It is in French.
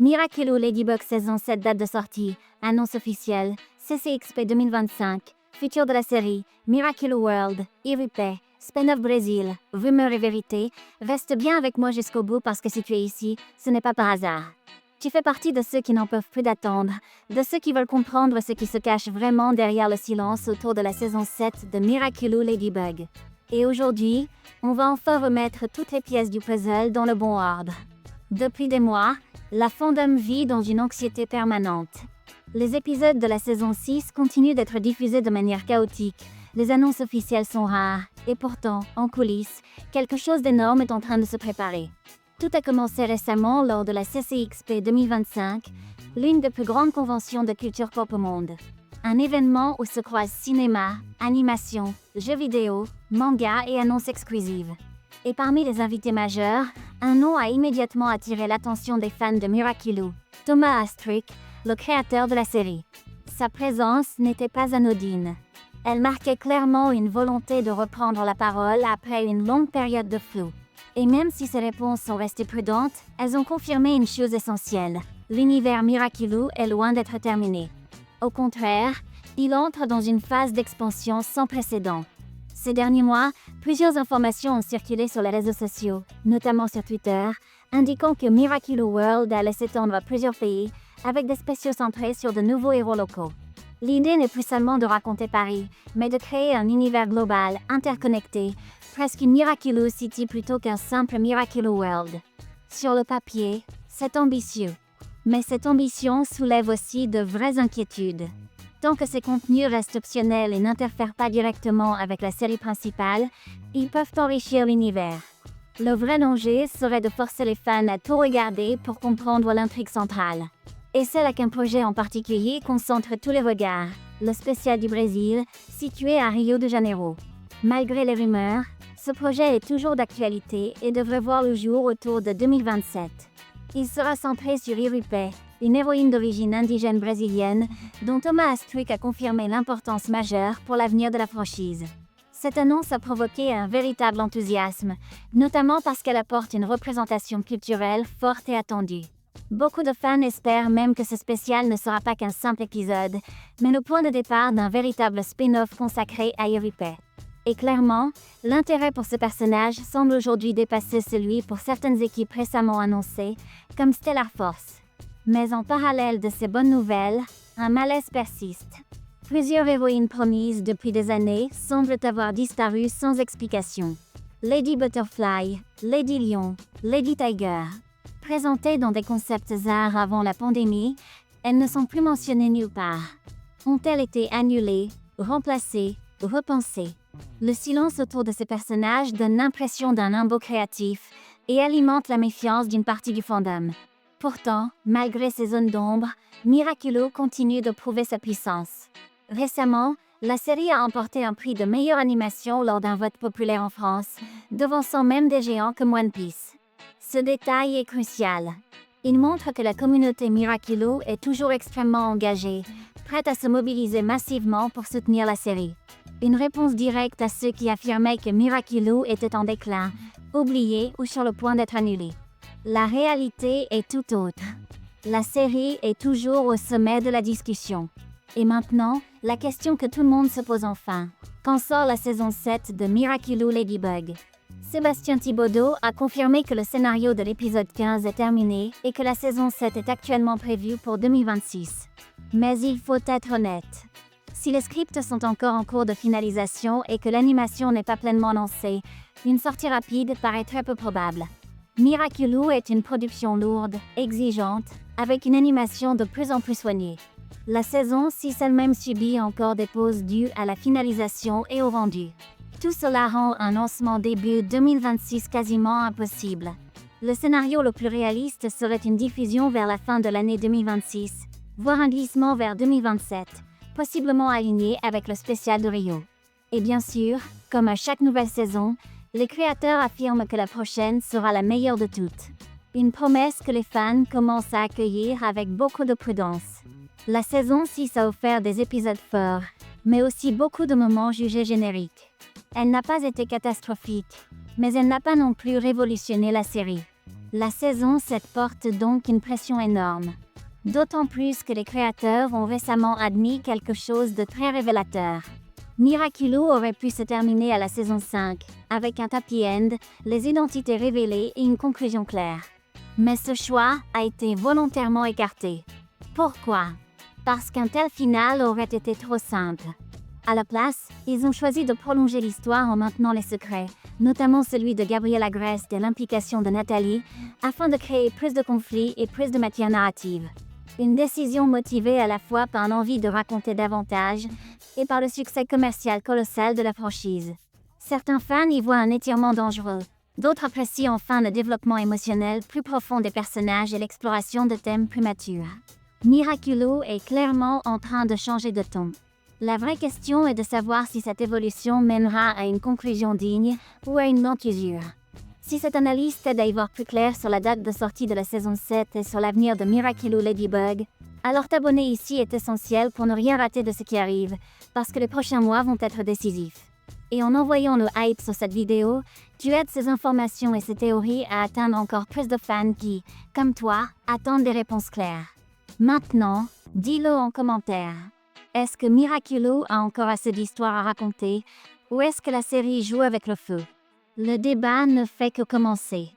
Miraculous Ladybug saison 7 date de sortie, annonce officielle, CCXP 2025, futur de la série, Miraculous World, Irupé, spin-off Brésil, rumeur et vérité, reste bien avec moi jusqu'au bout parce que si tu es ici, ce n'est pas par hasard. Tu fais partie de ceux qui n'en peuvent plus d'attendre, de ceux qui veulent comprendre ce qui se cache vraiment derrière le silence autour de la saison 7 de Miraculous Ladybug. Et aujourd'hui, on va enfin remettre toutes les pièces du puzzle dans le bon ordre. Depuis des mois, la fandom vit dans une anxiété permanente. Les épisodes de la saison 6 continuent d'être diffusés de manière chaotique, les annonces officielles sont rares, et pourtant, en coulisses, quelque chose d'énorme est en train de se préparer. Tout a commencé récemment lors de la CCXP 2025, l'une des plus grandes conventions de culture pop au monde. Un événement où se croisent cinéma, animation, jeux vidéo, manga et annonces exclusives. Et parmi les invités majeurs, un nom a immédiatement attiré l'attention des fans de Miraculous, Thomas Astruc, le créateur de la série. Sa présence n'était pas anodine. Elle marquait clairement une volonté de reprendre la parole après une longue période de flou. Et même si ses réponses sont restées prudentes, elles ont confirmé une chose essentielle. L'univers Miraculous est loin d'être terminé. Au contraire, il entre dans une phase d'expansion sans précédent. Ces derniers mois, plusieurs informations ont circulé sur les réseaux sociaux, notamment sur Twitter, indiquant que Miraculous World allait s'étendre à plusieurs pays, avec des spéciaux centrés sur de nouveaux héros locaux. L'idée n'est plus seulement de raconter Paris, mais de créer un univers global, interconnecté, presque une Miraculous City plutôt qu'un simple Miraculous World. Sur le papier, c'est ambitieux. Mais cette ambition soulève aussi de vraies inquiétudes. Tant que ces contenus restent optionnels et n'interfèrent pas directement avec la série principale, ils peuvent enrichir l'univers. Le vrai danger serait de forcer les fans à tout regarder pour comprendre l'intrigue centrale. Et c'est là qu'un projet en particulier concentre tous les regards, le spécial du Brésil, situé à Rio de Janeiro. Malgré les rumeurs, ce projet est toujours d'actualité et devrait voir le jour autour de 2027. Il sera centré sur Irupé, une héroïne d'origine indigène brésilienne, dont Thomas Astruc a confirmé l'importance majeure pour l'avenir de la franchise. Cette annonce a provoqué un véritable enthousiasme, notamment parce qu'elle apporte une représentation culturelle forte et attendue. Beaucoup de fans espèrent même que ce spécial ne sera pas qu'un simple épisode, mais le point de départ d'un véritable spin-off consacré à Irupé. Et clairement, l'intérêt pour ce personnage semble aujourd'hui dépasser celui pour certaines équipes récemment annoncées, comme Stellar Force. Mais en parallèle de ces bonnes nouvelles, un malaise persiste. Plusieurs héroïnes promises depuis des années semblent avoir disparu sans explication. Lady Butterfly, Lady Lion, Lady Tiger. Présentées dans des concepts arts avant la pandémie, elles ne sont plus mentionnées nulle part. Ont-elles été annulées, remplacées, repensées? Le silence autour de ces personnages donne l'impression d'un limbo créatif et alimente la méfiance d'une partie du fandom. Pourtant, malgré ces zones d'ombre, Miraculous continue de prouver sa puissance. Récemment, la série a remporté un prix de meilleure animation lors d'un vote populaire en France, devançant même des géants comme One Piece. Ce détail est crucial. Il montre que la communauté Miraculous est toujours extrêmement engagée, prête à se mobiliser massivement pour soutenir la série. Une réponse directe à ceux qui affirmaient que Miraculous était en déclin, oublié ou sur le point d'être annulé. La réalité est tout autre. La série est toujours au sommet de la discussion. Et maintenant, la question que tout le monde se pose enfin. Quand sort la saison 7 de Miraculous Ladybug? Sébastien Thibaudeau a confirmé que le scénario de l'épisode 15 est terminé et que la saison 7 est actuellement prévue pour 2026. Mais il faut être honnête. Si les scripts sont encore en cours de finalisation et que l'animation n'est pas pleinement lancée, une sortie rapide paraît très peu probable. Miraculous est une production lourde, exigeante, avec une animation de plus en plus soignée. La saison 6 elle-même subit encore des pauses dues à la finalisation et au rendu. Tout cela rend un lancement début 2026 quasiment impossible. Le scénario le plus réaliste serait une diffusion vers la fin de l'année 2026, voire un glissement vers 2027, possiblement aligné avec le spécial de Rio. Et bien sûr, comme à chaque nouvelle saison, les créateurs affirment que la prochaine sera la meilleure de toutes. Une promesse que les fans commencent à accueillir avec beaucoup de prudence. La saison 6 a offert des épisodes forts, mais aussi beaucoup de moments jugés génériques. Elle n'a pas été catastrophique, mais elle n'a pas non plus révolutionné la série. La saison 7 porte donc une pression énorme. D'autant plus que les créateurs ont récemment admis quelque chose de très révélateur. Miraculous aurait pu se terminer à la saison 5, avec un happy end, les identités révélées et une conclusion claire. Mais ce choix a été volontairement écarté. Pourquoi? Parce qu'un tel final aurait été trop simple. À la place, ils ont choisi de prolonger l'histoire en maintenant les secrets, notamment celui de Gabriel Agreste et l'implication de Nathalie, afin de créer plus de conflits et plus de matière narrative. Une décision motivée à la fois par l'envie de raconter davantage et par le succès commercial colossal de la franchise. Certains fans y voient un étirement dangereux. D'autres apprécient enfin le développement émotionnel plus profond des personnages et l'exploration de thèmes plus matures. Miraculous est clairement en train de changer de ton. La vraie question est de savoir si cette évolution mènera à une conclusion digne ou à une lente usure. Si cette analyse t'aide à y voir plus clair sur la date de sortie de la saison 7 et sur l'avenir de Miraculous Ladybug, alors t'abonner ici est essentiel pour ne rien rater de ce qui arrive, parce que les prochains mois vont être décisifs. Et en envoyant le hype sur cette vidéo, tu aides ces informations et ces théories à atteindre encore plus de fans qui, comme toi, attendent des réponses claires. Maintenant, dis-le en commentaire. Est-ce que Miraculous a encore assez d'histoires à raconter, ou est-ce que la série joue avec le feu? Le débat ne fait que commencer.